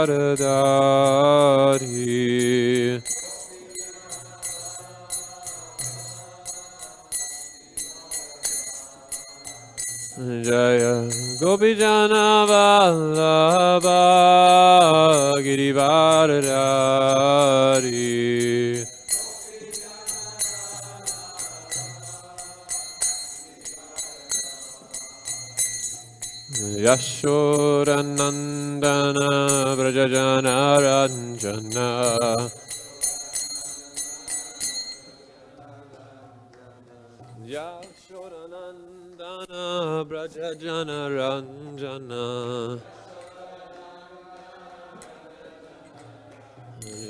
Giridharadhari. Jaya Gopijana Vallabha Giridharadhari. Yashodanandana Vrajajana Ranjana. Yashodanandana Vrajajana Ranjana.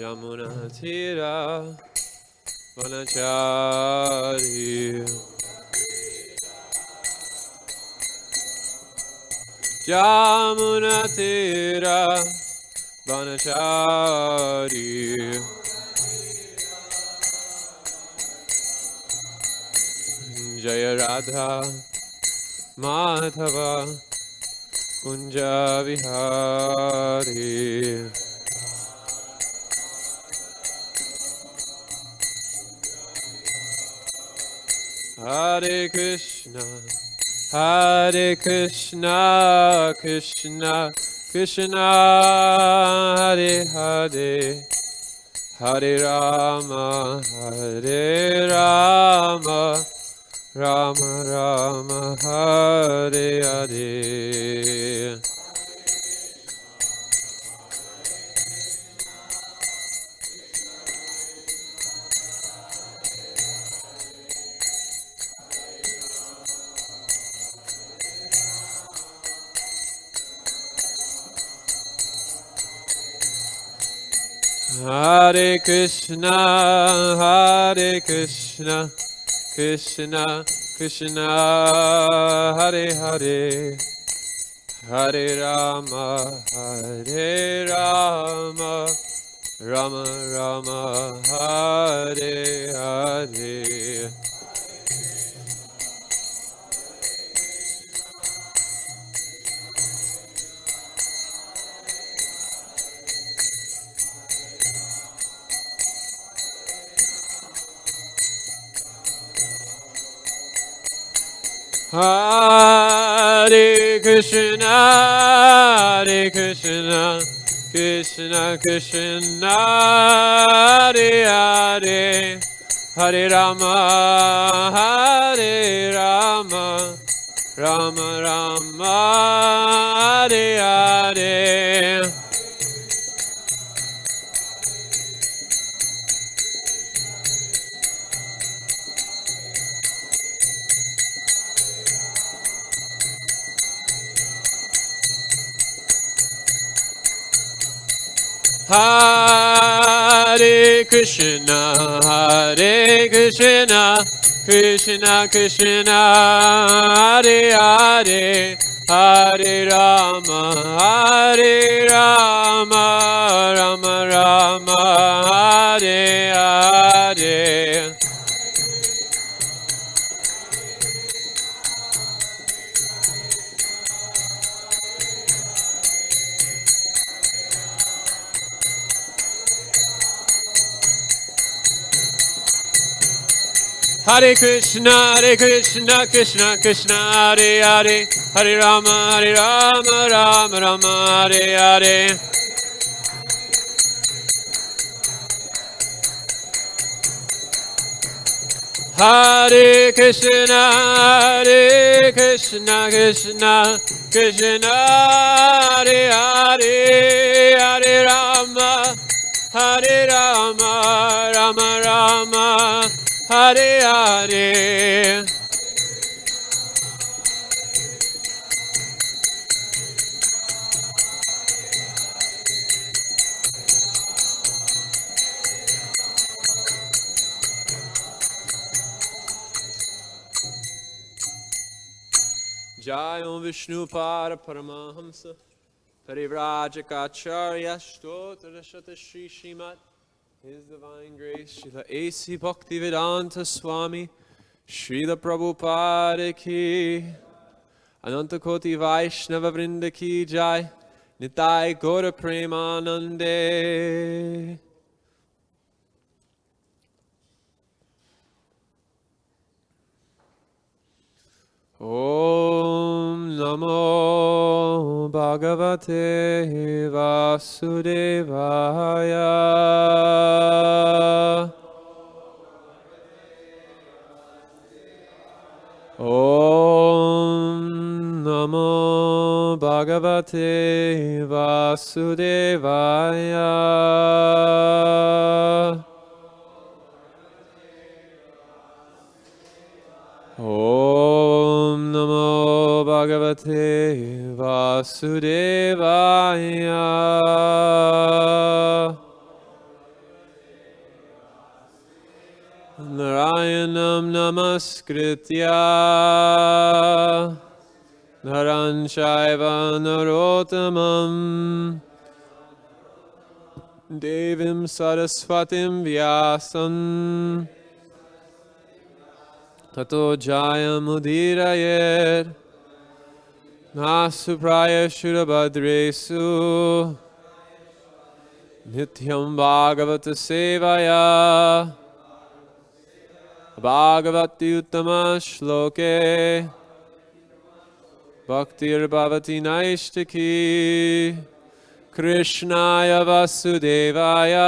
Yamuna Tira Vanachari. Yamuna Tira Vanachari. Jaya Radha Madhava Kunja Vihari. Hare Krishna, Hare Krishna, Krishna Krishna, Hare Hare, Hare Rama, Hare Rama, Rama Rama, Hare Hare. Hare Krishna, Hare Krishna, Krishna Krishna, Hare Hare, Hare Rama, Hare Rama, Rama Rama, Hare Hare. Hare Krishna, Hare Krishna, Krishna Krishna, Hare Hare, Hare Rama, Hare Rama, Rama Rama, Hare Hare. Hare Krishna, Hare Krishna, Krishna Krishna, Hare Hare, Hare Rama, Hare Rama, Rama Rama, Hare Hare. Hare Krishna, Krishna Krishna, Hare Hare, Hare Rama, Rama Rama, Hare Hare. Hare Krishna, Krishna Krishna, Hare Hare, Hare Rama, Rama Rama, Hare Hare. Jai Om Vishnu Pada Paramahamsa Parivrajacharya Stotra Shata Shri Srimad His Divine Grace Srila A.C. Bhaktivedanta Swami Srila Prabhupada Ki Ananta Koti Vaishnava Vrinda Ki Jai Nitai Gaura Premanande. Om Namo Bhagavate Vasudevaya. Om Namo Bhagavate Vasudevaya. Om Namo Bhagavate Vasudevaya. Narayanam Namaskritya Naran Shaiva Narottamam Devim Saraswatim Vyasam Tato Jayamudirayer Nasupraya Shurabhadresu Nityam Bhagavata Sevaya Bhagavati Uttama Shloke Bhaktir Bhavati Naishtaki Kṛṣṇāya Vasudevaya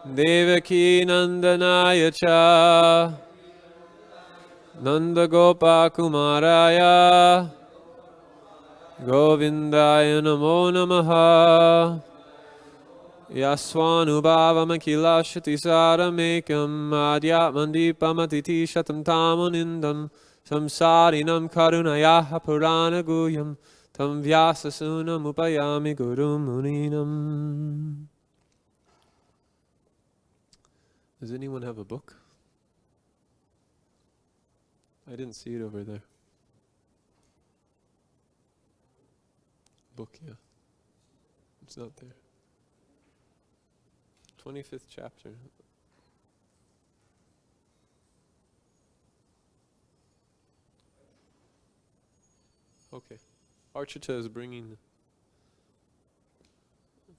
Devaki Nandanaya Cha Nanda Gopa Kumaraya Govindaya Namo Namaha Yaswanubhavamakila Shatisaramekam Adhyatmandipamati Shatam Tamunindam Samsarinam Karunayaha Purana Guyam Tam Vyasasunam Upayami Guru Muninam. Does anyone have a book? I didn't see it over there. Book, yeah. It's not there. 25th chapter. Okay. Archita is bringing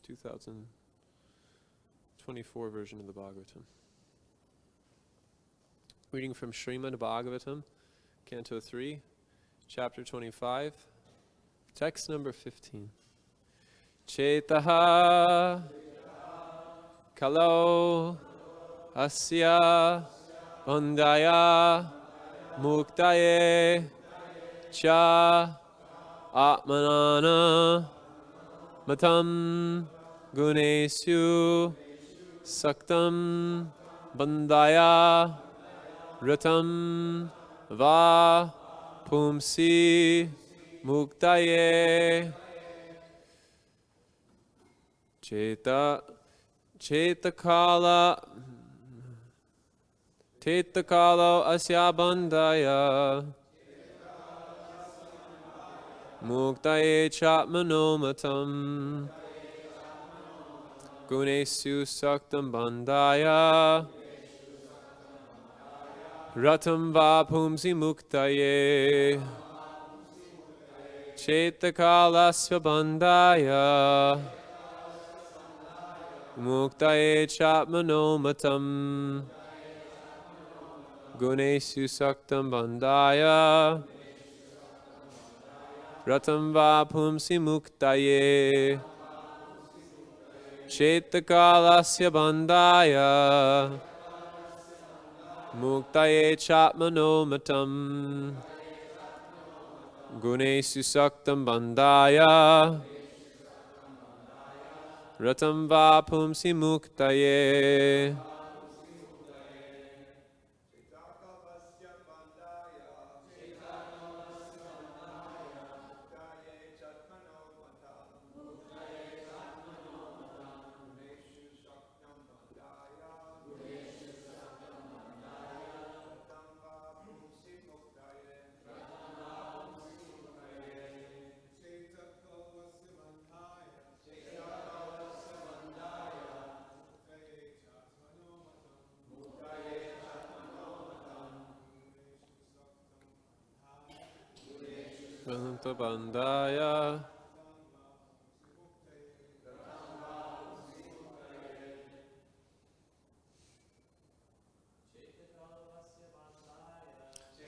2024 version of the Bhagavatam. Reading from Srimad Bhagavatam, Canto 3, Chapter 25, text number 15. Cetaḥ khalu asya bandhāya muktaye cha ātmanaḥ matam Guṇeṣu saktam bandhāya ratam puṁsi muktaye cetaḥ asya bandhāya muktaye cātmano matam Guṇeṣu saktam bandhāya ratam puṁsi muktaye cetaḥ asya bandhāya muktaye cātmano matam Guṇeṣu saktam bandhāya ratam puṁsi muktaye cetaḥ asya bandhāya muktaye cātmano matam Guṇeṣu saktam bandhāya ratam puṁsi muktaye. Bandhāya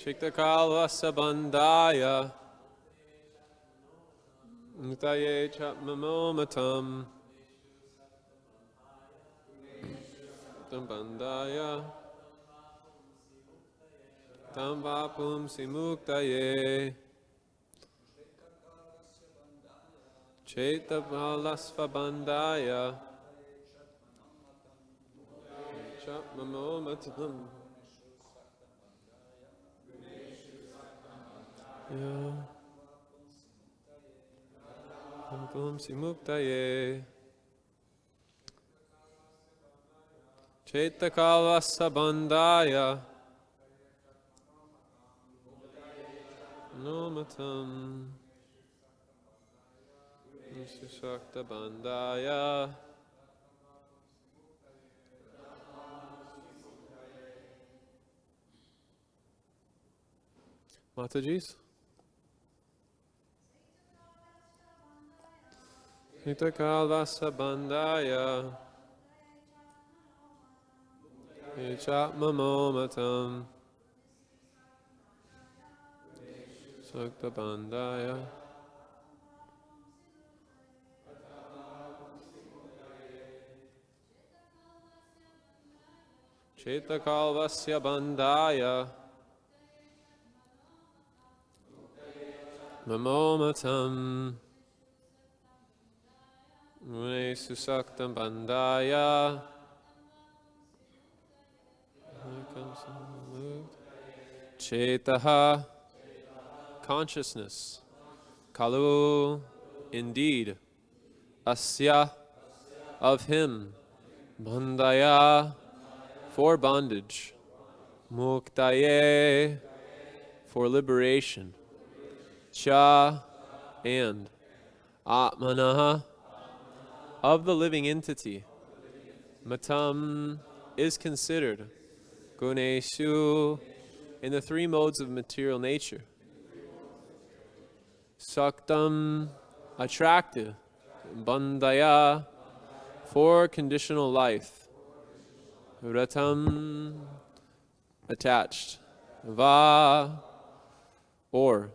Shiktakalvasa bandhāya muktaye cātmano matam bandhāya tam puṁsi muktaye cetaḥ bandhāya cātmano matam puṁsi muktaye cetaḥ bandhāya no matam saktaṁ bandhāya Mataji's cetaḥ bandhāya cātmano matam saktaṁ bandhāya cetaḥ bandhāya namo matam Guṇeṣu saktam bandhāya cetaḥ consciousness khalu indeed asya of him bandhāya for bondage muktaye for liberation cha and ātmanaḥ of the living entity matam is considered Guṇeṣu in the three modes of material nature saktam attractive bandhāya for conditional life ratam attached va or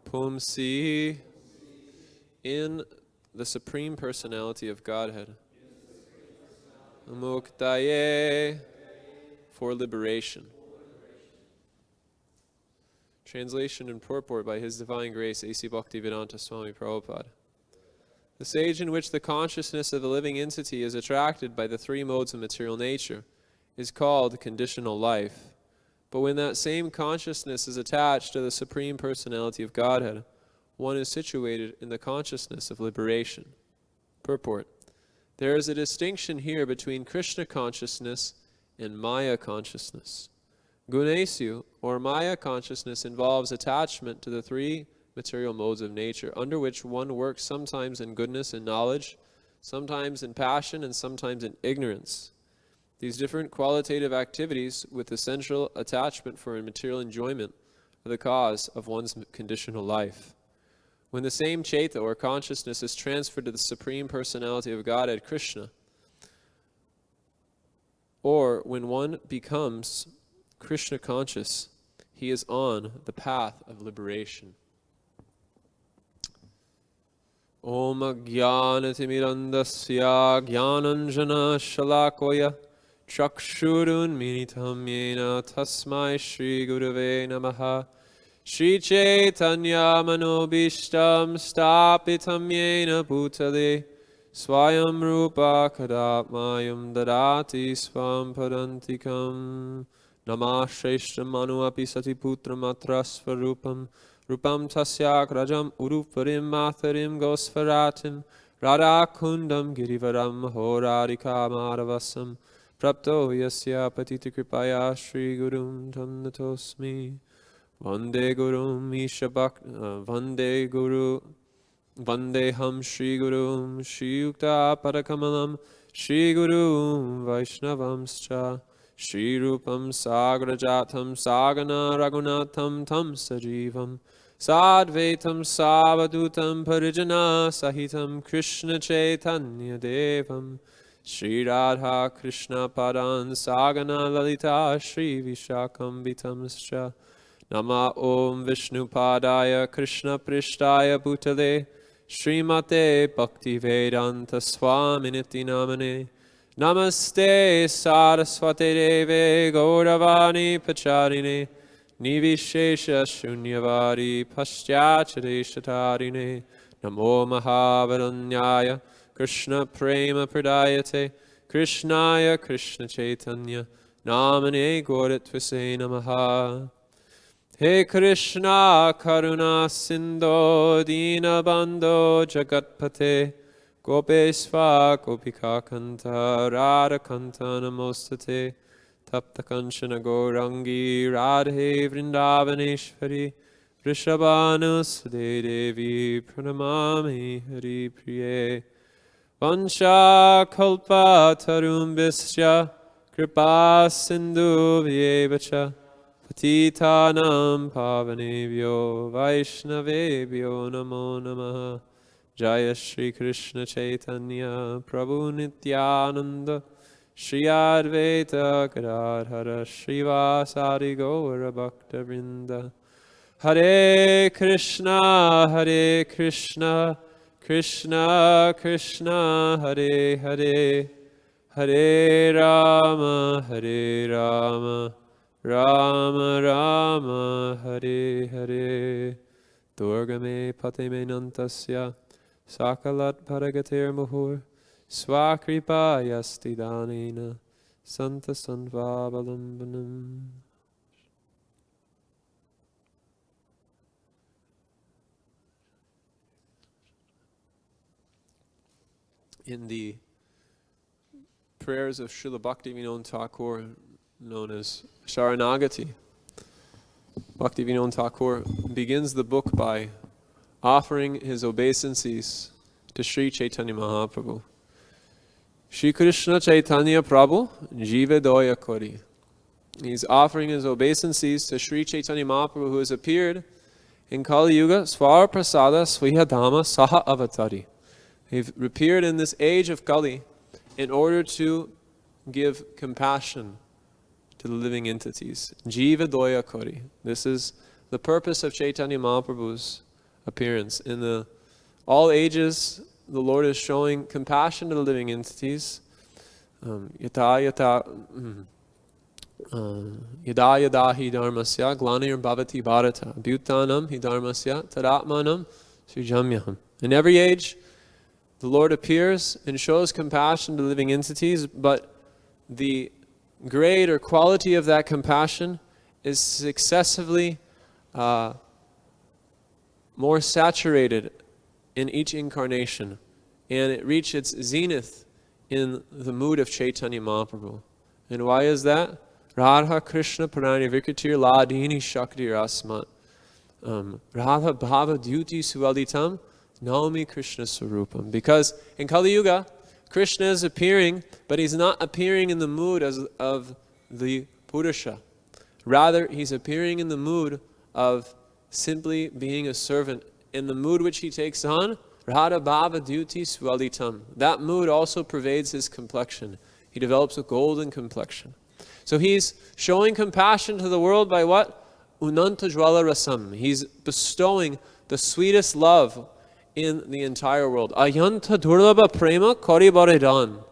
puṁsi in the Supreme Personality of Godhead muktaye for liberation. Translation and purport by His Divine Grace A.C. Bhaktivedanta Swami Prabhupada. The stage in which the consciousness of the living entity is attracted by the three modes of material nature is called conditional life. But when that same consciousness is attached to the Supreme Personality of Godhead, one is situated in the consciousness of liberation. Purport. There is a distinction here between Kṛṣṇa consciousness and māyā consciousness. Guṇeṣu, or māyā consciousness, involves attachment to the three material modes of nature, under which one works sometimes in goodness and knowledge, sometimes in passion, and sometimes in ignorance. These different qualitative activities with essential attachment for material enjoyment are the cause of one's conditional life. When the same ceta or consciousness is transferred to the Supreme Personality of Godhead, Kṛṣṇa, or when one becomes Kṛṣṇa conscious, he is on the path of liberation. Om Ajnanatirmirandasya Jnananjana Shalakaya Chakshurun Minitam Yena Tasmai Shri Gurave Namaha Shri Chaitanya Manobishtam Stapitam Yena Bhutale Swayam Rupa Kadatmayam Dadati Swam Padantikam Namah Shreshtam Manu Api Sati Putra Matra Svarupam Rupam Tasyak Rajam Uruparim Matharim Gosfaratim Radha Kundam Girivaram Horarika Madhavasam Prapto Yasya Patiti Kripaya Shri Gurum Tam Natosmi Vande Gurum Ishabak Vande Ham Shri Gurum Shri Yukta Padakamalam Shri Gurum Vaishnavamscha Shri Rupam Sagrajatam Sagana Raghunatham Tam Sajivam Sadvaitam Savadutam Parijana Sahitam Kṛṣṇa Chaitanya Devam Shri Radha Kṛṣṇa Padan Sagana Lalita Shri Vishakam Vitamscha Nama Om Vishnupadaya Krishna Prishtaya Bhutale Srimate Bhaktivedanta Swaminiti Namane Namaste Saraswate Deve Gauravani Pacharine Nivishesha Shunyavadi Paschachadeshatarine Namo Mahavaranyaya Krishna Prema Pradayate Krishnaya Krishna Chaitanya Namane Gauratvase Namaha. He Krishna Karuna Sindho Dina Bandho Jagatpate Gopesva Gopika Kanta Radha Kanta Namostate Tapta Kanchana Gaurangi Radhe Vrindavaneshwari Vrishabhanu Devi Pranamami Hari Priye Vansha Kalpa Tarumbisya Kripa Sindhu Vyevacha Patitanam Pavanebhyo Vaishnavebhyo Namo Namaha. Jaya Shri Krishna Chaitanya Prabhu Nityananda Shri Advaita Gadadhara Srivasadi Gaura Bhakta Vrinda. Hare Krishna Krishna Krishna Hare Hare Hare Rama Rama Rama Hare Hare. Durga me pate me nantasya sakalat paragatir muhur swakripa yasti danena santa sanvavalambanam. In the prayers of Srila Bhaktivinoda Thakur, known as Sharanagati, Bhaktivinoda Thakur begins the book by offering his obeisances to Sri Chaitanya Mahaprabhu. Shri Kṛṣṇa Chaitanya Prabhu Jiva Doya Kori. He's offering his obeisances to Sri Chaitanya Mahaprabhu, who has appeared in Kali Yuga Svar Prasada Svihadama Saha Avatari. He's appeared in this age of Kali in order to give compassion to the living entities. Jiva Doya Kori. This is the purpose of Chaitanya Mahaprabhu's appearance. In all ages, the Lord is showing compassion to the living entities. Yada yada hi dharmasya glanir bhavati bharata bhutanam hi dharmasya tadatmanam srijamyaham. In every age, the Lord appears and shows compassion to living entities, but the grade or quality of that compassion is successively more saturated in each incarnation, and it reaches its zenith in the mood of Chaitanya Mahaprabhu. And why is that? Radha Krishna Pranani Vikritir Ladini Shakti Rasmat Radha Bhava Dyuti Sualitam Naomi Krishna Sarupam. Because in Kali Yuga, Krishna is appearing, but he's not appearing in the mood of the Purusha. Rather, he's appearing in the mood of simply being a servant. In the mood which he takes on, Radha Bhava Dyuti Swalitam. That mood also pervades his complexion. He develops a golden complexion. So he's showing compassion to the world by what? Unanta Jwala Rasam. He's bestowing the sweetest love in the entire world. Ayanta Durlabha Prema Kori Baridan.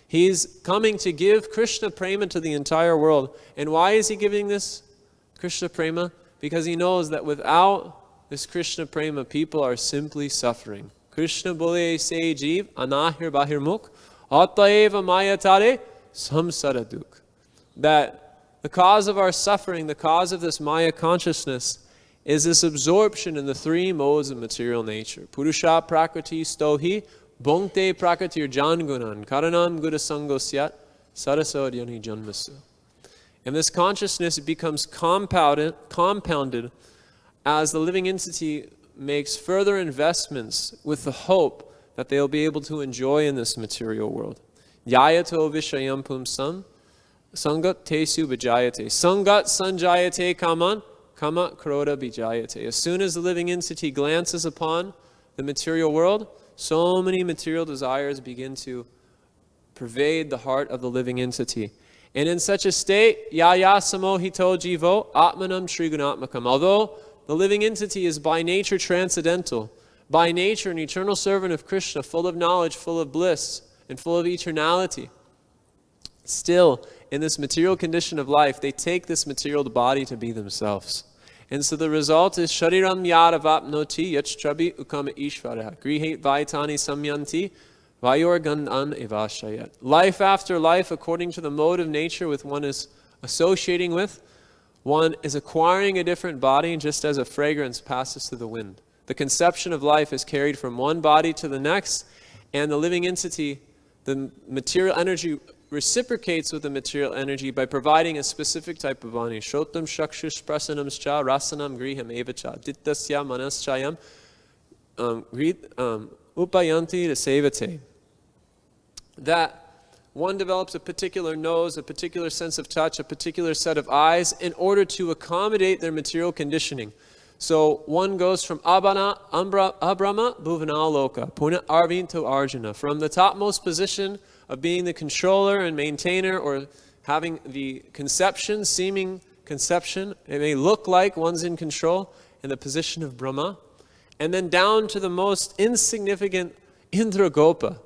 He's coming to give Krishna Prema to the entire world. And why is he giving this Krishna Prema? Because he knows that without this Krishna Prema, people are simply suffering. Krishna Bole Se Jeev Anahir Bahir Mukh Ataeva Māyā Tare Samsara Dukh. That the cause of our suffering, the cause of this Maya consciousness, is this absorption in the three modes of material nature. Purusha Prakriti Stohi Bhongte Prakritir Jangunan Karanam Gudasangosyat Sarasodyani Janmasu. And this consciousness becomes compounded as the living entity makes further investments with the hope that they'll be able to enjoy in this material world. Yayato Vishayam Puṁsam Sangat Tesu Vijayate. Sangat Sanjayate Kaman Kama Kroda Vijayate. As soon as the living entity glances upon the material world, so many material desires begin to pervade the heart of the living entity. And in such a state, yaya samohito jivo ātmanam trigunatmakam. Although the living entity is by nature transcendental, by nature an eternal servant of Kṛṣṇa, full of knowledge, full of bliss, and full of eternality, still, in this material condition of life, they take this material body to be themselves. And so the result is shariram yaravapnoti yachtrabi ukama ishvara grihet vaitani samyanti vayorgandan evashayat. Life after life, according to the mode of nature with one is associating with, one is acquiring a different body just as a fragrance passes through the wind. The conception of life is carried from one body to the next, and the living entity, the material energy, reciprocates with the material energy by providing a specific type of body. Shrotam shakshus prasanamscha rasanam griham evacha dittasya manaschayam upayanti sevate. That one develops a particular nose, a particular sense of touch, a particular set of eyes in order to accommodate their material conditioning. So one goes from Abrama Bhuvanaloka, Puna Arvinto Arjuna, from the topmost position of being the controller and maintainer, or having the conception, seeming conception. It may look like one's in control, in the position of Brahma, and then down to the most insignificant Indragopa.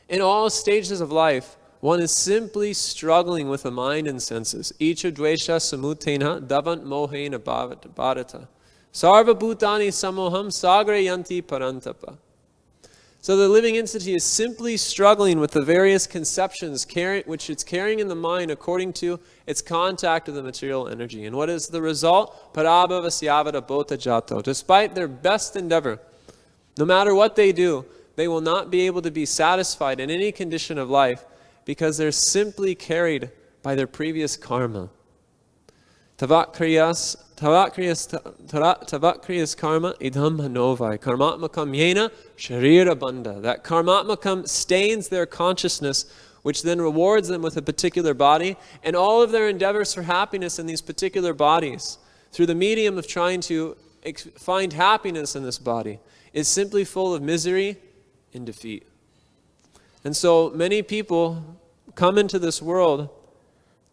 In all stages of life, one is simply struggling with the mind and senses. Icha dvesha samutena davant mohena bharata. Sarva bhutani samoham sagre yanti parantapa. So the living entity is simply struggling with the various conceptions which it's carrying in the mind according to its contact with the material energy. And what is the result? Parabhava syavada bhota jato. Despite their best endeavor, no matter what they do, they will not be able to be satisfied in any condition of life because they're simply carried by their previous karma. Tavakriyas karma idham hanovai. Karmatmakam yena sharira bandha. That karmatmakam stains their consciousness, which then rewards them with a particular body, and all of their endeavors for happiness in these particular bodies, through the medium of trying to find happiness in this body, is simply full of misery and defeat. And so many people come into this world,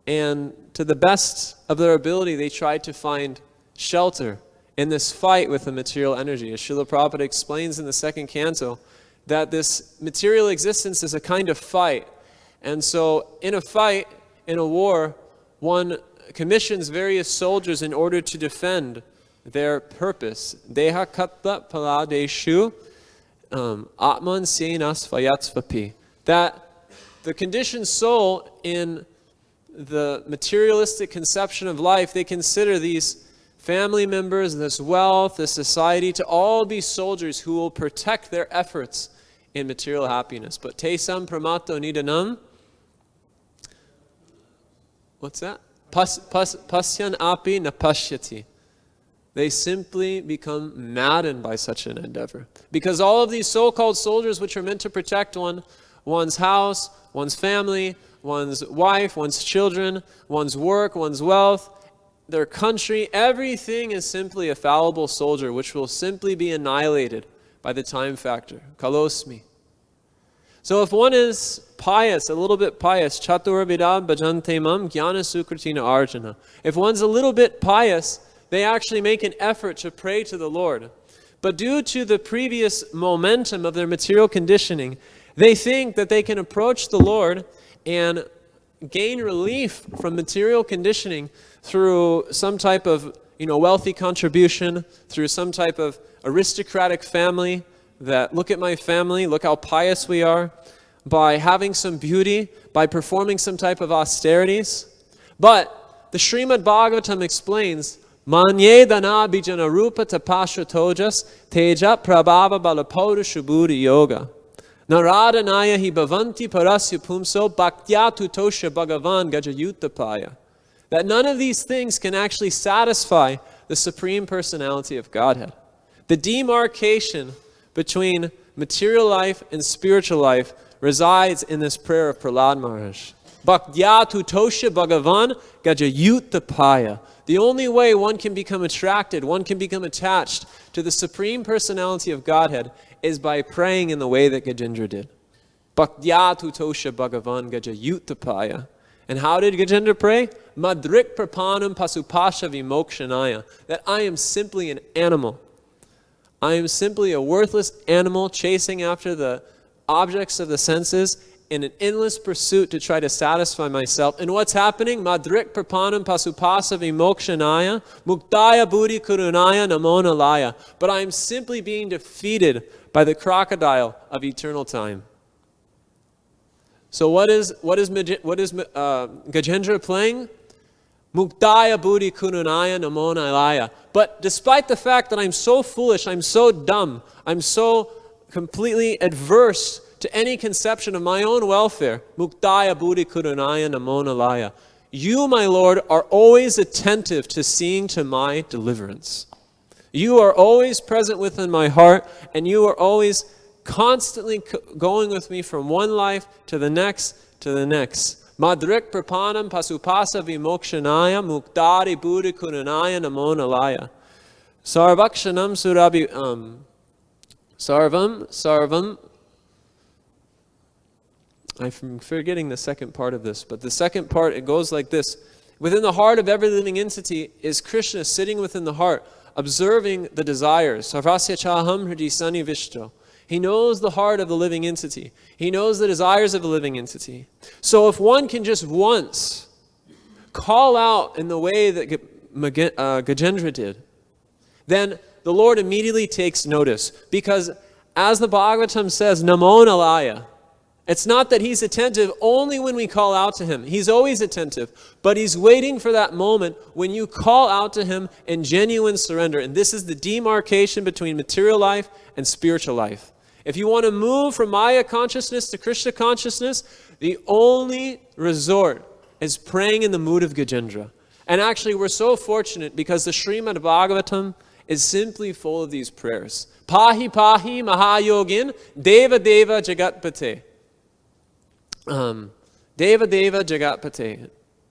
and to the best of their ability, they try to find shelter in this fight with the material energy. As Srila Prabhupada explains in the second canto, that this material existence is a kind of fight. And so in a fight, in a war, one commissions various soldiers in order to defend their purpose. Deha katta paladeshu atman senas vayatsvapi. That the conditioned soul in the materialistic conception of life, they consider these family members, this wealth, this society, to all be soldiers who will protect their efforts in material happiness. But tesam pramato nidanam, what's that? Pasyan api napashyati. They simply become maddened by such an endeavor. Because all of these so-called soldiers which are meant to protect one's house, one's family, one's wife, one's children, one's work, one's wealth, their country, everything is simply a fallible soldier which will simply be annihilated by the time factor. Kalosmi. So if one is pious, a little bit pious, chatur vidam bhajantemam jnana sukritina arjuna. If one's a little bit pious, they actually make an effort to pray to the Lord. But due to the previous momentum of their material conditioning, they think that they can approach the Lord and gain relief from material conditioning through some type of, wealthy contribution, through some type of aristocratic family, that look at my family, look how pious we are, by having some beauty, by performing some type of austerities. But the Srimad Bhagavatam explains, Manye dana bijana rupa tapasya tojas teja prabhava balapoda shubhuti yoga. Naradanaya hi bhavanti parasya pumso bhaktya tutosha bhagavan gajayutapaya. That none of these things can actually satisfy the Supreme Personality of Godhead. The demarcation between material life and spiritual life resides in this prayer of Prahlad Maharaj. Bhaktya tutosha bhagavan gajayutapaya. The only way one can become attracted, one can become attached to the Supreme Personality of Godhead is by praying in the way that Gajendra did. Bhaktyatu tosha bhagavan gajayutapaya. And how did Gajendra pray? Madrik prapanam pasupasha vimokshanaya. That I am simply an animal. I am simply a worthless animal chasing after the objects of the senses in an endless pursuit to try to satisfy myself. And what's happening? Madrik prapanam pasupasa vimokshanaya muktaye buddhi kurunaya namonalaya. But I am simply being defeated by the crocodile of eternal time. So what is Gajendra playing? Muktaye buddhi kurunaya namonalaya. But despite the fact that I'm so foolish, I'm so dumb, I'm so completely adverse to any conception of my own welfare, muktaye buddhi kurunaya namonalaya. You, my Lord, are always attentive to seeing to my deliverance. You are always present within my heart, and you are always constantly going with me from one life to the next to the next. Madrik prapanam pasupasa vimokshanaya muktari buddhi kurunaya namonalaya. Sarvakshanam surabi sarvam. I'm forgetting the second part of this, but the second part, it goes like this. Within the heart of every living entity is Kṛṣṇa sitting within the heart, observing the desires. Sarvasya chaham hridisani vishto. He knows the heart of the living entity. He knows the desires of the living entity. So if one can just once call out in the way that Gajendra did, then the Lord immediately takes notice. Because as the Bhagavatam says, namonalaya, it's not that he's attentive only when we call out to him. He's always attentive. But he's waiting for that moment when you call out to him in genuine surrender. And this is the demarcation between material life and spiritual life. If you want to move from Māyā consciousness to Kṛṣṇa consciousness, the only resort is praying in the mood of Gajendra. And actually, we're so fortunate because the Srimad Bhagavatam is simply full of these prayers. Pahi pahi mahayogin deva deva jagatpate. Deva deva jagatpate.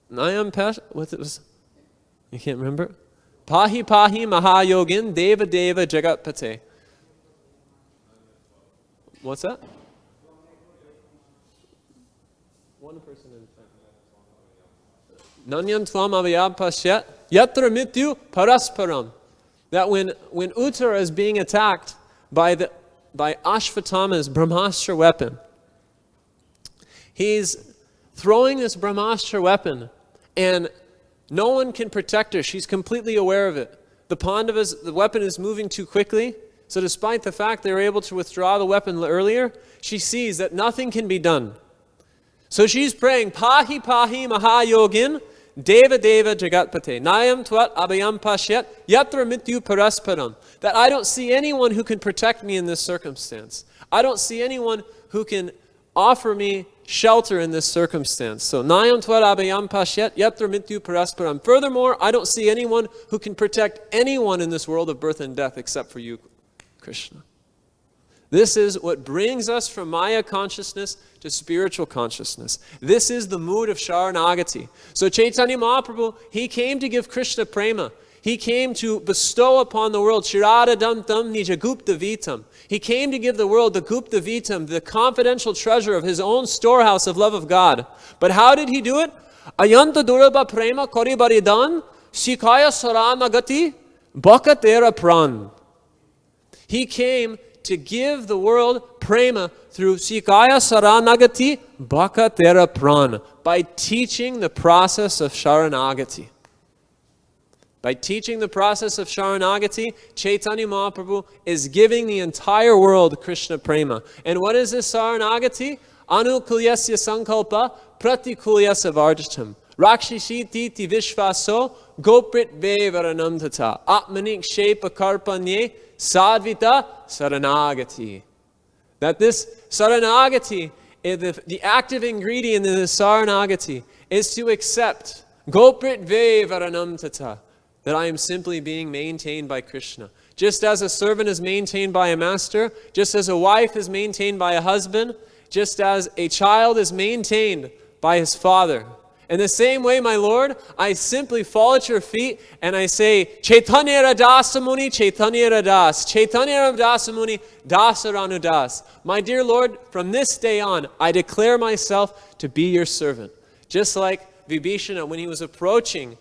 Nayam pesh, what it was? You can't remember? Pahi pahi mahayogin deva deva jagatpate. What's that? One person in Nanyam tvam avayab pasyat yatra mityu parasparam. That when Uttara is being attacked by Ashvatthama's Brahmastra weapon, he's throwing this Brahmastra weapon and no one can protect her. She's completely aware of it. The weapon is moving too quickly. So despite the fact they were able to withdraw the weapon earlier, she sees that nothing can be done. So she's praying, Pahi pahi mahayogin deva deva jagatpate. Nayam tvat abhayam pashyat yatra mityu parasparam. That I don't see anyone who can protect me in this circumstance. I don't see anyone who can offer me shelter in this circumstance. So Nayam tvat abhayam pashyat yatra mityu parasparam. Furthermore, I don't see anyone who can protect anyone in this world of birth and death except for you, Kṛṣṇa. This is what brings us from Māyā consciousness to spiritual consciousness. This is the mood of Sharanagati. So Chaitanya Mahaprabhu, he came to give Kṛṣṇa prema. He came to bestow upon the world Shiradadam tam nija gupta vitam. He came to give the world the gupta vitam, the confidential treasure of his own storehouse of love of God. But how did he do it? Ayanta duraba prema koribaridan shikaya saranagati bakatera pran. He came to give the world prema through sikaya saranagati bakatera pran, by teaching the process of Sharanagati. By teaching the process of Sharanagati, Chaitanya Mahaprabhu is giving the entire world Kṛṣṇa prema. And what is this Sharanagati? Anukulyasya sankalpa pratikulyasya varjatam. Rakshishiti ti vishvaso goprit vevaranam tata. Atmanik shepa karpanye sadvita saranagati. That this saranagati, the active ingredient in the saranagati, is to accept goprit vevaranam tata. That I am simply being maintained by Kṛṣṇa. Just as a servant is maintained by a master, just as a wife is maintained by a husband, just as a child is maintained by his father. In the same way, my Lord, I simply fall at your feet and I say, Chaitanya Radasamuni, Chaitanya Radas, Chaitanya Radasamuni, Dasaranudas. My dear Lord, from this day on, I declare myself to be your servant. Just like Vibhishana, when he was approaching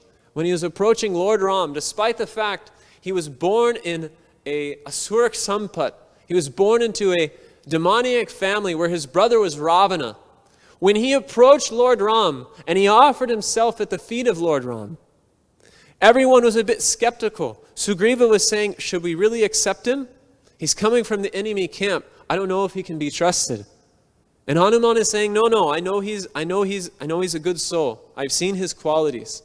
Lord Ram, despite the fact he was born in a Asurak Sampat, he was born into a demoniac family where his brother was Ravana. When he approached Lord Ram and he offered himself at the feet of Lord Ram, everyone was a bit skeptical. Sugriva was saying, should we really accept him? He's coming from the enemy camp. I don't know if he can be trusted. And Hanuman is saying, no, I know he's a good soul. I've seen his qualities.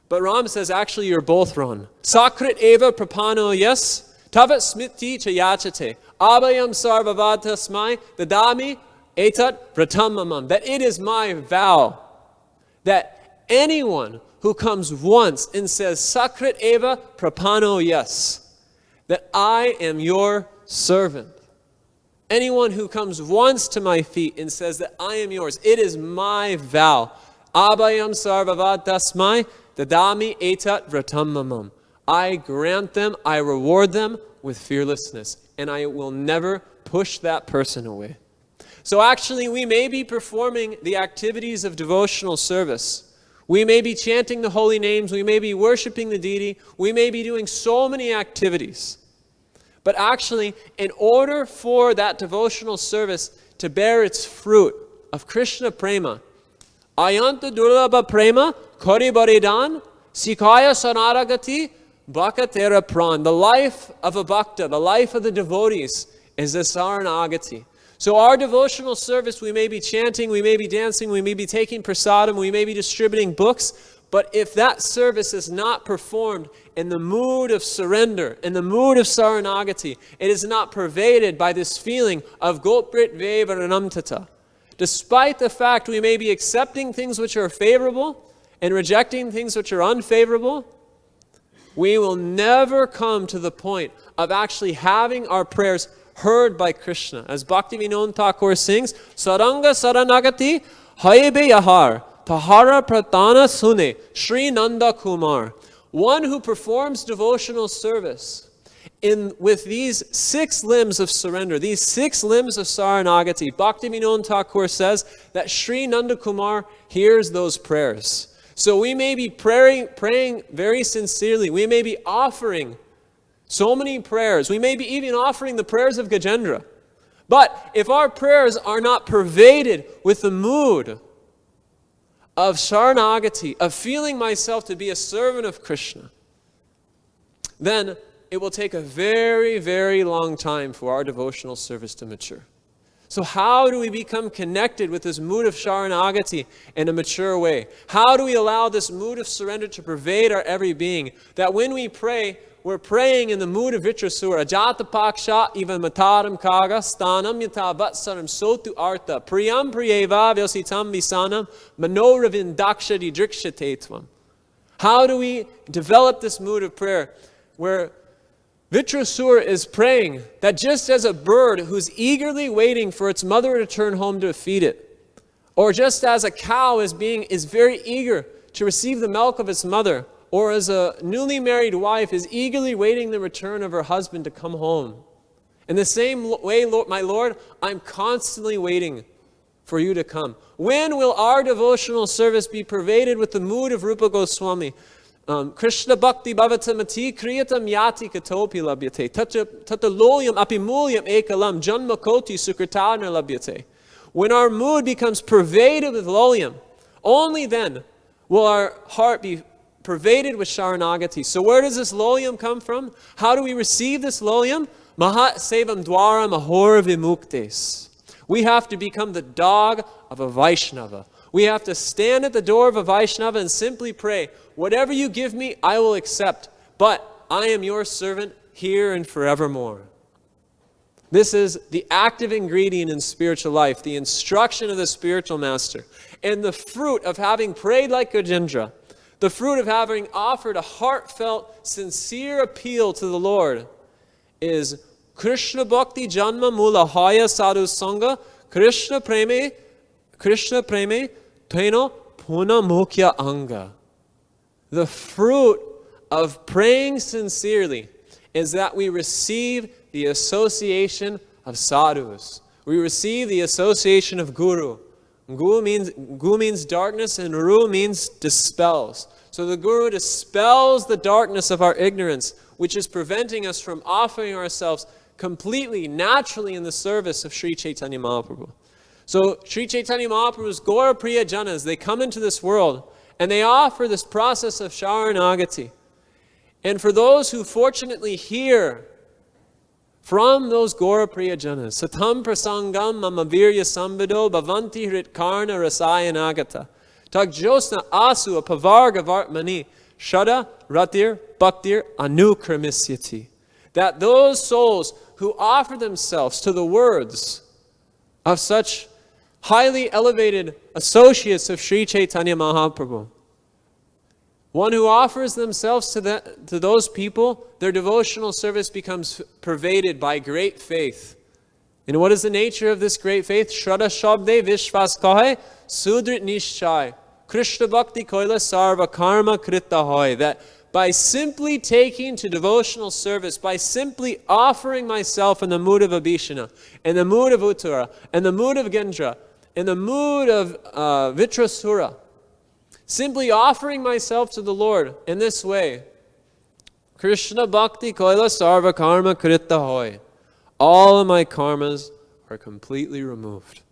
But Ram says, actually, you're both wrong. Sakrit eva prapano yes, tavat smiti chayachate, abhayam sarvavatasmai dadami etat ratam. That it is my vow that anyone who comes once and says, Sakrit eva prapano yes, that I am your servant. Anyone who comes once to my feet and says that I am yours, it is my vow. Abhayam sarvavatasmai dadami etat ratam. I grant them, I reward them with fearlessness, and I will never push that person away. So actually, we may be performing the activities of devotional service. We may be chanting the holy names. We may be worshiping the deity. We may be doing so many activities. But actually, in order for that devotional service to bear its fruit of Kṛṣṇa prema, ayanta durlabha prema kori baridan sikaya sanaragati bhakatera pran. The life of a bhakta, the life of the devotees, is the saranagati. So our devotional service, we may be chanting, we may be dancing, we may be taking prasadam, we may be distributing books, but if that service is not performed in the mood of surrender, in the mood of saranagati, it is not pervaded by this feeling of goprit vevaranamtata. Despite the fact we may be accepting things which are favorable and rejecting things which are unfavorable, we will never come to the point of actually having our prayers heard by Kṛṣṇa. As Bhaktivinoda Thakur sings, Saranga Saranagati Haibe Yahar Tahara Pratana Sune Sri Nanda Kumar. One who performs devotional service with these 6 limbs of surrender, these 6 limbs of Saranagati, Bhaktivinoda Thakur says that Sri Nanda Kumar hears those prayers. So we may be praying very sincerely. We may be offering so many prayers. We may be even offering the prayers of Gajendra. But if our prayers are not pervaded with the mood of Saranagati, of feeling myself to be a servant of Kṛṣṇa, then it will take a very, very long time for our devotional service to mature. So how do we become connected with this mood of Saranagati in a mature way? How do we allow this mood of surrender to pervade our every being? That when we pray, we're praying in the mood of Vitrasura. Ajata paksha even mataram kaga stanam yata vatsaram sotu artha priyam priyeva vyositam visanam manoravindakshadi drikshatetvam. How do we develop this mood of prayer where Vitrasura is praying that just as a bird who's eagerly waiting for its mother to return home to feed it, or just as a cow is very eager to receive the milk of its mother, or as a newly married wife is eagerly waiting the return of her husband to come home. In the same way, Lord, my Lord, I'm constantly waiting for you to come. When will our devotional service be pervaded with the mood of Rupa Goswami? Kṛṣṇa bhakti bhavatamati kriyatam yati katopi labhyate tataloyam apimulyam ekalam janma koti sukritana labhyate. When our mood becomes pervaded with loyam, only then will our heart be pervaded with Saranagati. So where does this loyam come from? How do we receive this loyam? Mahat sevam dwara mahor vimuktes. We have to become the dog of a Vaishnava. We have to stand at the door of a Vaishnava and simply pray, whatever you give me, I will accept. But I am your servant here and forevermore. This is the active ingredient in spiritual life, the instruction of the spiritual master. And the fruit of having prayed like Gajendra, the fruit of having offered a heartfelt, sincere appeal to the Lord is Kṛṣṇa bhakti janma mula haya sadhu sangha Kṛṣṇa preme Teno puna mukhya anga. The fruit of praying sincerely is that we receive the association of sadhus. We receive the association of guru. Gu means darkness, and ru means dispels. So the guru dispels the darkness of our ignorance, which is preventing us from offering ourselves completely, naturally in the service of Sri Chaitanya Mahaprabhu. So Sri Chaitanya Mahaprabhu's Gaura Priya Janas, they come into this world and they offer this process of Sharanagati. And for those who fortunately hear from those Gaura Priya Janas, Satam Prasangam Mamavirya Sambido Bhavanti Hritkarna Rasayanagata Tagjosna Asu Apavarga Vartmani Shada Ratir Bhaktir Anukramisyati. That those souls who offer themselves to the words of such highly elevated associates of Sri Chaitanya Mahaprabhu, one who offers themselves to those people, their devotional service becomes pervaded by great faith. And what is the nature of this great faith? Shraddha Shabde Vishwas Kahe Sudrit Nishchai Kṛṣṇa Bhakti Koila Sarva Karma Krita Hoy. That by simply taking to devotional service, by simply offering myself in the mood of Abhishana, in the mood of Uttara, in the mood of Gendra, in the mood of Vitrasura, simply offering myself to the Lord in this way, Kṛṣṇa Bhakti Koila Sarva Karma Krita Hoy. All of my karmas are completely removed.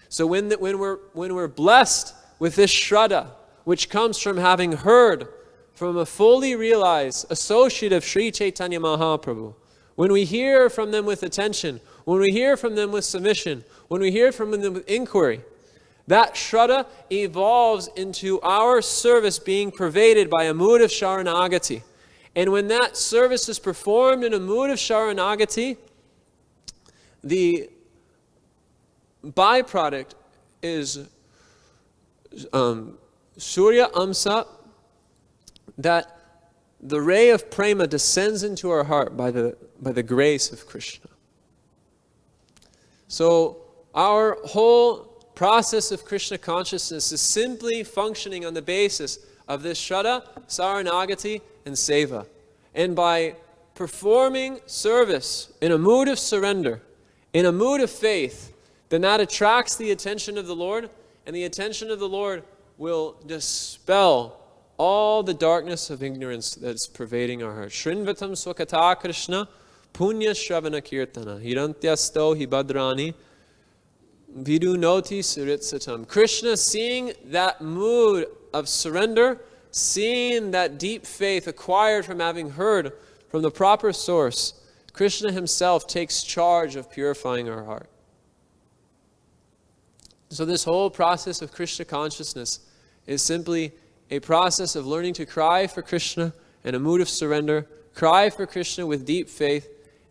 So when we're blessed with this Shraddha, which comes from having heard from a fully realized associate of Sri Chaitanya Mahaprabhu, when we hear from them with attention, when we hear from them with submission, when we hear from them with inquiry, that Shraddha evolves into our service being pervaded by a mood of Sharanagati. And when that service is performed in a mood of Sharanagati, the byproduct is Surya Amsa, that the ray of prema descends into our heart by the grace of Kṛṣṇa. So our whole process of Kṛṣṇa consciousness is simply functioning on the basis of this Shraddha, Saranagati, and Seva. And by performing service in a mood of surrender, in a mood of faith, then that attracts the attention of the Lord, and the attention of the Lord will dispel all the darkness of ignorance that's pervading our heart. Shrinvatam swakata Kṛṣṇa punya shravana kirtana hirantyasto hibadrani vidu noti suritsatam. Kṛṣṇa, seeing that mood of surrender, seeing that deep faith acquired from having heard from the proper source, Kṛṣṇa himself takes charge of purifying our heart. So this whole process of Kṛṣṇa consciousness is simply a process of learning to cry for Kṛṣṇa in a mood of surrender, cry for Kṛṣṇa with deep faith,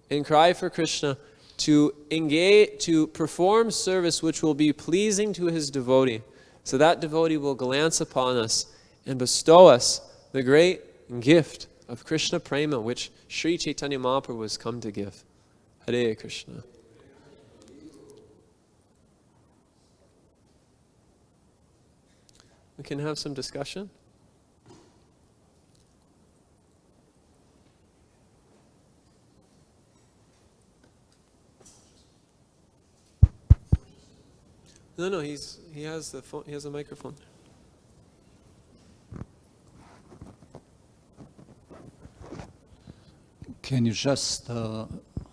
and cry for Kṛṣṇa to engage, to perform service which will be pleasing to his devotee. So that devotee will glance upon us and bestow us the great gift of Kṛṣṇa Prema, which Sri Chaitanya Mahaprabhu has come to give. Hare Kṛṣṇa. We can have some discussion. No, he has the phone. He has a microphone. Can you just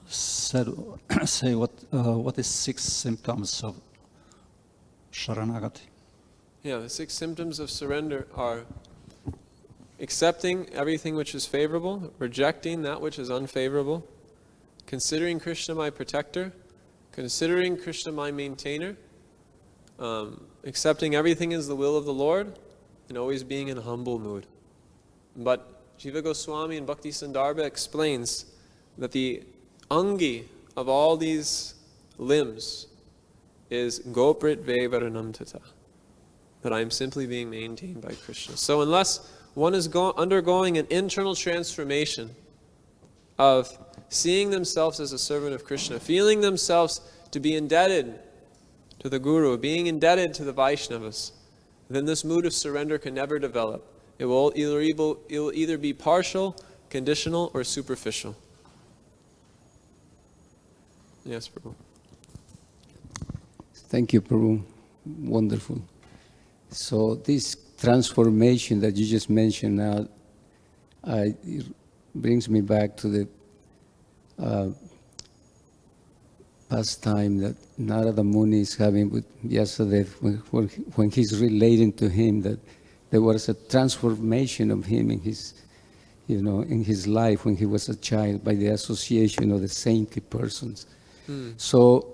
say what is 6 symptoms of Sharanagati? Yeah, the 6 symptoms of surrender are accepting everything which is favorable, rejecting that which is unfavorable, considering Kṛṣṇa my protector, considering Kṛṣṇa my maintainer, accepting everything as the will of the Lord, and always being in a humble mood. But Jiva Goswami in Bhakti Sandarbha explains that the angi of all these limbs is Goprit Vevaranam Tata, that I am simply being maintained by Kṛṣṇa. So unless one is undergoing an internal transformation of seeing themselves as a servant of Kṛṣṇa, feeling themselves to be indebted to the Guru, being indebted to the Vaishnavas, then this mood of surrender can never develop. It will either be partial, conditional, or superficial. Yes, Prabhu. Thank you, Prabhu. Wonderful. So this transformation that you just mentioned now, it brings me back to the past time that Narada Muni is having with Vyasadeva when he's relating to him that there was a transformation of him in his, in his life when he was a child by the association of the saintly persons. So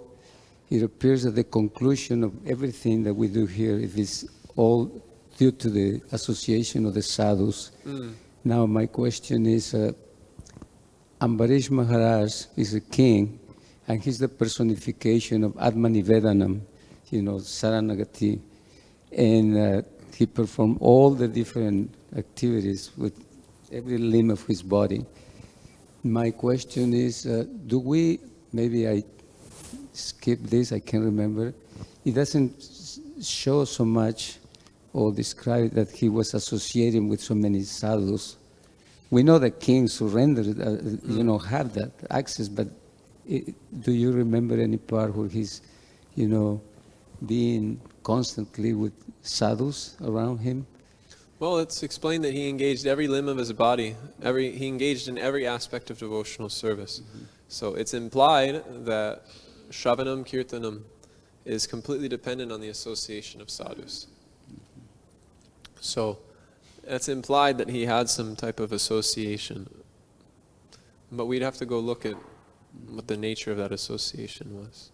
it appears that the conclusion of everything that we do here, it is all due to the association of the sadhus. Now my question is, Ambarish Maharaj is a king, and he's the personification of Atmanivedanam, Saranagati. And he performed all the different activities with every limb of his body. My question is, do we, maybe I skip this, I can't remember. It doesn't show so much or describe that he was associating with so many sadhus. We know that kings surrendered, have that access, but do you remember any part where he's, being constantly with sadhus around him? Well, it's explained that he engaged every limb of his body. He engaged in every aspect of devotional service. So it's implied that Shravanam Kirtanam is completely dependent on the association of sadhus. So it's implied that he had some type of association. But we'd have to go look at what the nature of that association was.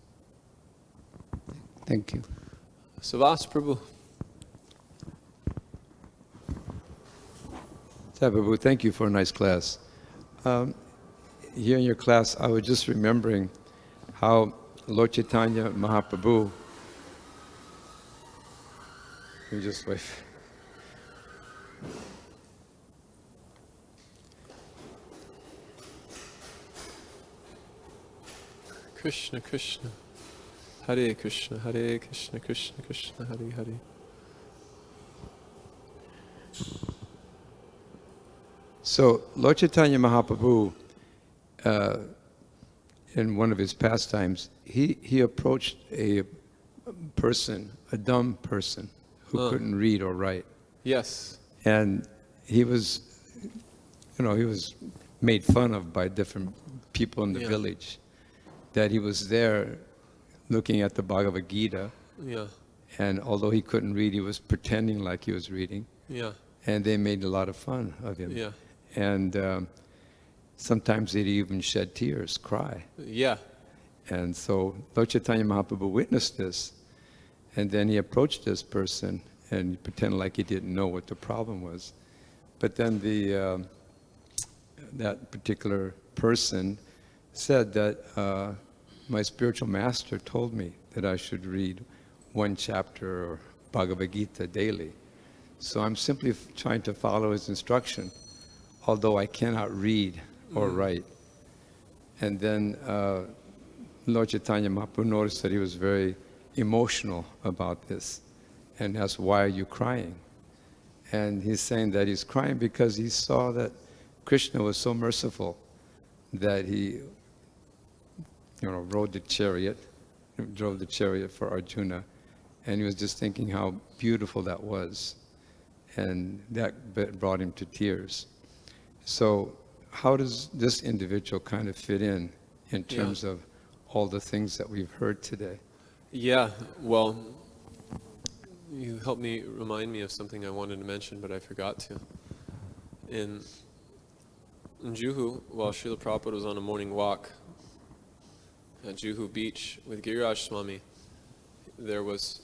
Thank you. Savas Prabhu. Prabhu, thank you for a nice class. Here in your class, I was just remembering how Lord Chaitanya Mahaprabhu, you just wait. Kṛṣṇa, Kṛṣṇa, Hare Kṛṣṇa, Hare Kṛṣṇa, Kṛṣṇa Kṛṣṇa, Hare Hare. So, Lord Chaitanya Mahaprabhu, in one of his pastimes, he approached a person, a dumb person, who couldn't read or write. Yes. And he was, he was made fun of by different people in the village, that he was there looking at the Bhagavad Gita. Yeah. And although he couldn't read, he was pretending like he was reading. Yeah. And they made a lot of fun of him. Yeah. And sometimes they'd even shed tears, cry. Yeah. And so Lord Chaitanya Mahaprabhu witnessed this. And then he approached this person and pretended like he didn't know what the problem was. But then that particular person said that my spiritual master told me that I should read one chapter of Bhagavad Gita daily. So I'm simply trying to follow his instruction, although I cannot read or write. And then Lord Chaitanya Mahaprabhu noticed that he was very emotional about this, and asked, "Why are you crying?" And he's saying that he's crying because he saw that Kṛṣṇa was so merciful that he drove the chariot for Arjuna, and he was just thinking how beautiful that was, and that brought him to tears. So how does this individual kind of fit in terms of all the things that we've heard today? Yeah, well, you helped me remind me of something I wanted to mention, but I forgot to. In Juhu, while Srila Prabhupada was on a morning walk at Juhu Beach with Giriraj Swami, there was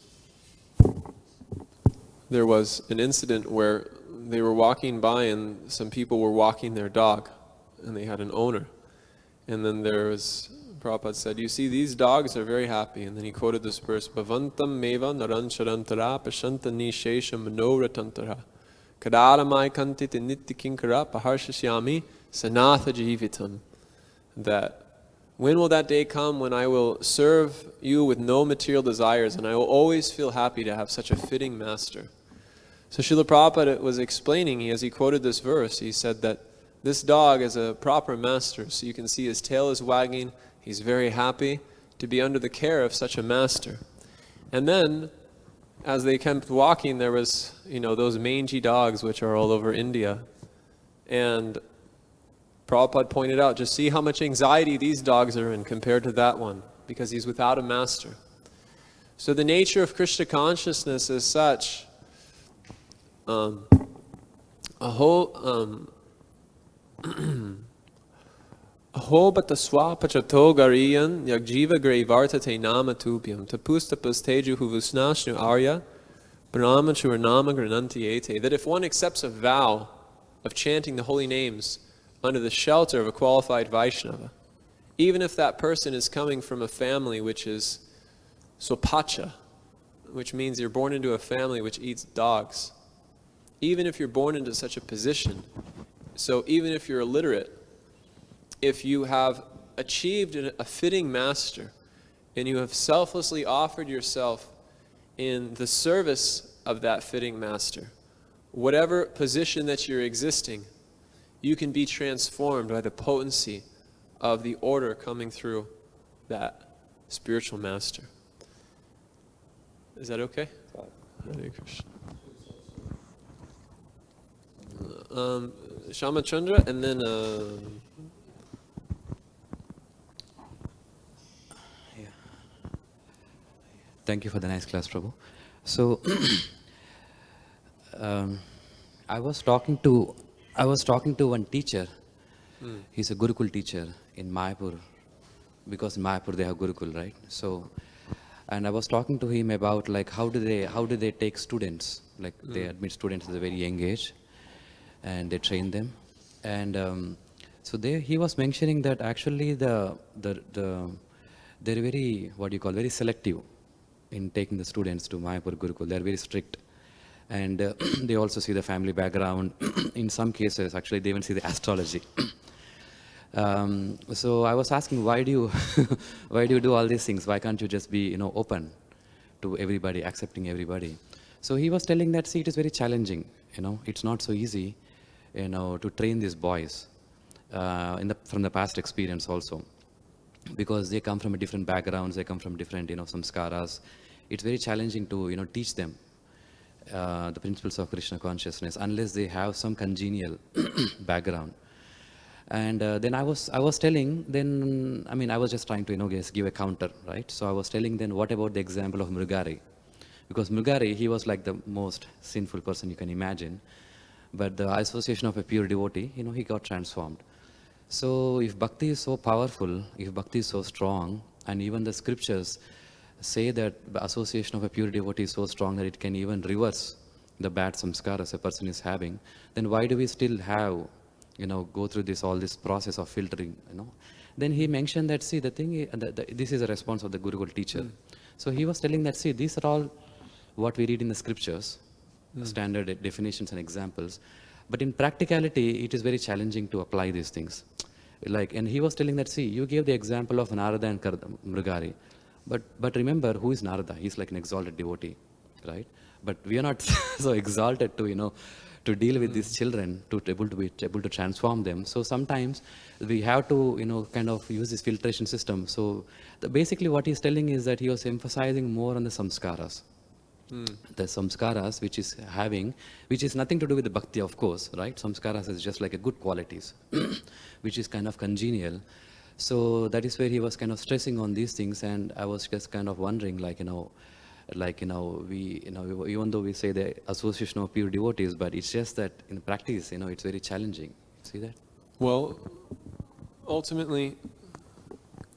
an incident where they were walking by and some people were walking their dog, and they had an owner. And then Prabhupada said, "You see, these dogs are very happy." And then he quoted this verse, "Bhavantam meva narancharantara pashanta nishesha manoratantara kadaramai kantite nittikinkara paharshasyami sanatha jivitam." That when will that day come when I will serve you with no material desires, and I will always feel happy to have such a fitting master? So Srila Prabhupada was explaining, as he quoted this verse, he said that this dog is a proper master. So you can see his tail is wagging. He's very happy to be under the care of such a master. And then, as they kept walking, there was, those mangy dogs which are all over India. And Prabhupada pointed out, just see how much anxiety these dogs are in compared to that one, because he's without a master. So the nature of Krishna consciousness is such, aho bata swapachato gariyan yagjiva graivartate nama tupyam tapustapasteju huvusnashnu arya brahma churanama granantiete. That if one accepts a vow of chanting the holy names under the shelter of a qualified Vaishnava, even if that person is coming from a family which is sopacha, which means you're born into a family which eats dogs, even if you're born into such a position, so even if you're illiterate, if you have achieved a fitting master and you have selflessly offered yourself in the service of that fitting master, whatever position that you're existing, you can be transformed by the potency of the order coming through that spiritual master. Is that okay? Hare Krishna. Shamachandra, and then Thank you for the nice class, Prabhu. So, I was talking to one teacher. He's a Gurukul teacher in Mayapur, because in Mayapur they have Gurukul, right? So, and I was talking to him about how do they take students, they admit students at a very young age, and they train them, and so he was mentioning that actually they're very very selective in taking the students to Mayapur Gurukul. They're very strict, and they also see the family background. In some cases, actually, they even see the astrology. So I was asking, why do you do all these things? Why can't you just be open to everybody, accepting everybody? So he was telling that, see, it is very challenging. It's not so easy, to train these boys from the past experience also, because they come from different backgrounds, they come from different samskaras. It's very challenging to teach them the principles of Krishna consciousness unless they have some congenial background. And then I was telling, I was just trying to give a counter, right? So I was telling then, what about the example of Mrugari? Because Mrugari, he was like the most sinful person you can imagine, but the association of a pure devotee, he got transformed. So if bhakti is so powerful, if bhakti is so strong, and even the scriptures say that the association of a pure devotee is so strong that it can even reverse the bad samskaras a person is having, then why do we still have, go through all this process of filtering, Then he mentioned that, see, the thing, this is a response of the Gurukul teacher. So he was telling that, see, these are all what we read in the scriptures, standard definitions and examples. But in practicality, it is very challenging to apply these things. And he was telling that, see, you gave the example of Narada and Mrugari. But remember, who is Narada? He's like an exalted devotee, right? But we are not so exalted to, to deal with these children, to be able to transform them. So sometimes we have to, kind of use this filtration system. So basically what he's telling is that he was emphasizing more on the samskaras. The samskaras which is nothing to do with the bhakti, of course, right? Samskaras is just like a good qualities, which is kind of congenial. So that is where he was kind of stressing on these things, and I was just kind of wondering, we, even though we say the association of pure devotees, but it's just that in practice, it's very challenging. See that? Well, ultimately,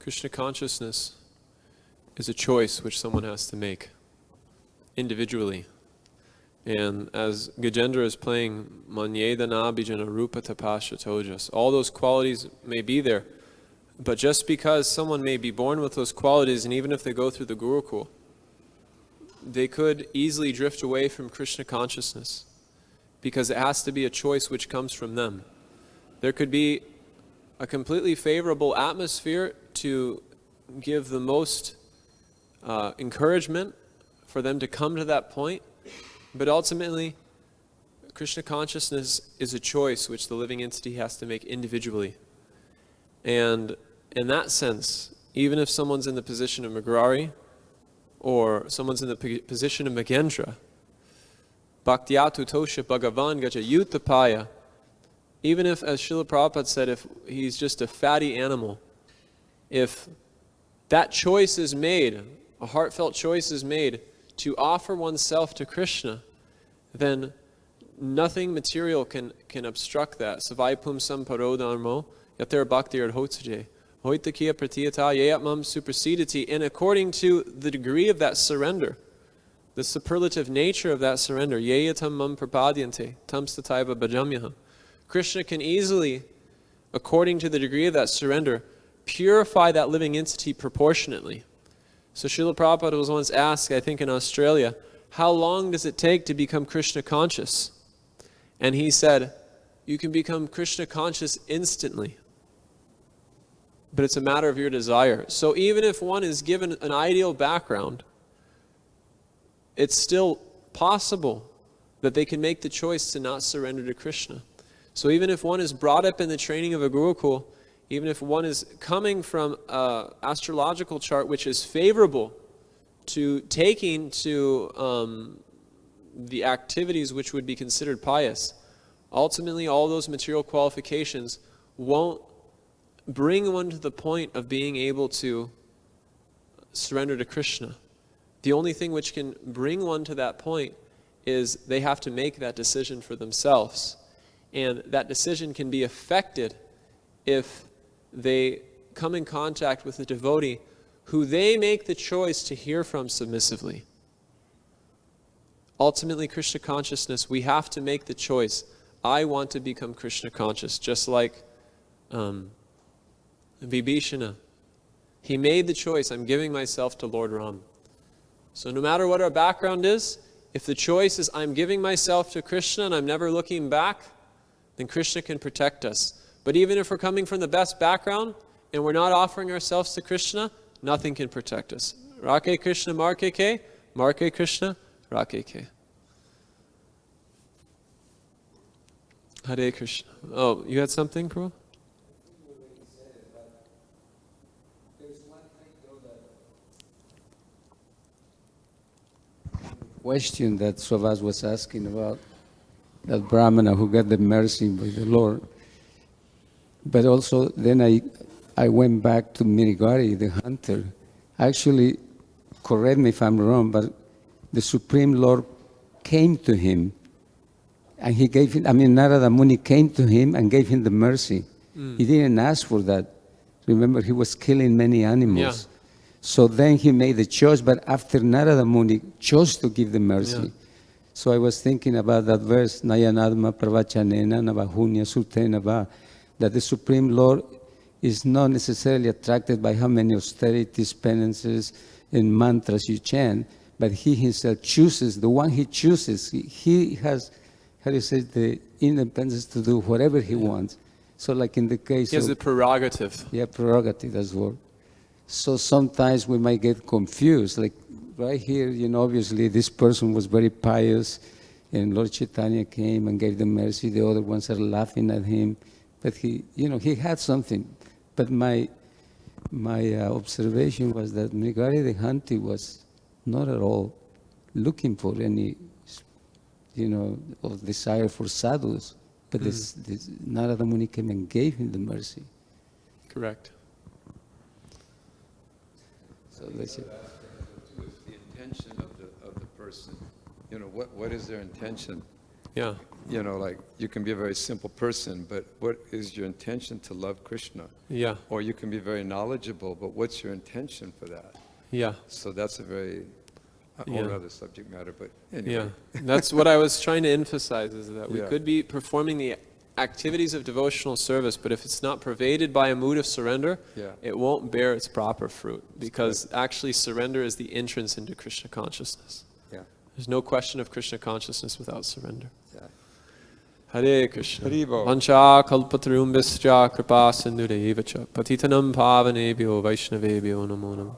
Krishna consciousness is a choice which someone has to make individually. And as Gajendra is playing Manyedana Bijana Rupa Tapasya Tojas, all those qualities may be there, but just because someone may be born with those qualities, and even if they go through the Gurukul, they could easily drift away from Krishna consciousness, because it has to be a choice which comes from them. There could be a completely favorable atmosphere to give the most encouragement for them to come to that point, but ultimately Krishna consciousness is a choice which the living entity has to make individually. And in that sense, even if someone's in the position of Magrari, or someone's in the position of Magendra, Bhaktyatu Tosha Bhagavan Gaja Yutapaya, even if, as Srila Prabhupada said, if he's just a fatty animal, if that choice is made, a heartfelt choice is made to offer oneself to Kṛṣṇa, then nothing material can obstruct that. Savai pumsam parodharmo yatir bhaktir hotsuje hoitakiya pratiyata yayatmam supersediti. And according to the degree of that surrender, the superlative nature of that surrender, yayatam mam prapadyante tam stataiva bhajamyaham, Kṛṣṇa can easily, according to the degree of that surrender, purify that living entity proportionately. So Srila Prabhupada was once asked, I think in Australia, how long does it take to become Kṛṣṇa conscious? And he said, you can become Kṛṣṇa conscious instantly. But it's a matter of your desire. So even if one is given an ideal background, it's still possible that they can make the choice to not surrender to Kṛṣṇa. So even if one is brought up in the training of a Gurukul, even if one is coming from an astrological chart which is favorable to taking to the activities which would be considered pious, ultimately all those material qualifications won't bring one to the point of being able to surrender to Kṛṣṇa. The only thing which can bring one to that point is they have to make that decision for themselves. And that decision can be affected if they come in contact with a devotee who they make the choice to hear from submissively. Ultimately, Kṛṣṇa consciousness, we have to make the choice. I want to become Kṛṣṇa conscious, just like Vibhishana. He made the choice, I'm giving myself to Lord Ram. So no matter what our background is, if the choice is I'm giving myself to Kṛṣṇa and I'm never looking back, then Kṛṣṇa can protect us. But even if we're coming from the best background and we're not offering ourselves to Kṛṣṇa, nothing can protect us. Rake Kṛṣṇa Marke Ke, Marke Kṛṣṇa Rake Ke. Hare Krishna. Oh, you had something, Prabhu? Question that Sravas was asking about that Brahmana who got the mercy by the Lord. But also then I went back to Mirigari, the hunter. Actually, correct me if I'm wrong, but the Supreme Lord came to him and he gave him, Narada Muni came to him and gave him the mercy. He didn't ask for that. Remember, he was killing many animals. Yeah. So then he made the choice, but after Narada Muni chose to give the mercy. Yeah. So I was thinking about that verse, Nayanadma Pravachanena Navahunya Sutenava, that the Supreme Lord is not necessarily attracted by how many austerities, penances, and mantras you chant, but he himself chooses, the one he chooses. He has, how do you say, the independence to do whatever he wants. So like in the case He has the prerogative. Yeah, prerogative, that's the word. So sometimes we might get confused. Like right here, obviously this person was very pious and Lord Chaitanya came and gave them mercy. The other ones are laughing at him. But he had something. But my observation was that Mrigari the Hanti was not at all looking for any, of desire for sadhus. But this Narada Muni came and gave him the mercy. Correct. So that's it. The intention of the person. What is their intention? Yeah. Like you can be a very simple person, but what is your intention to love Kṛṣṇa? Yeah. Or you can be very knowledgeable, but what's your intention for that? Yeah. So that's a very whole other subject matter, but anyway. Yeah. That's what I was trying to emphasize, is that we Yeah. could be performing the activities of devotional service, but if it's not pervaded by a mood of surrender, it won't bear its proper fruit, because actually surrender is the entrance into Kṛṣṇa consciousness. Yeah. There's no question of Kṛṣṇa consciousness without surrender. Yeah. Hare Krishna. Haribo. Vancha kalpatarumbyascha kripa sindhudeva cha patitanam pavanebhyo vaishnavebhyo namo namo.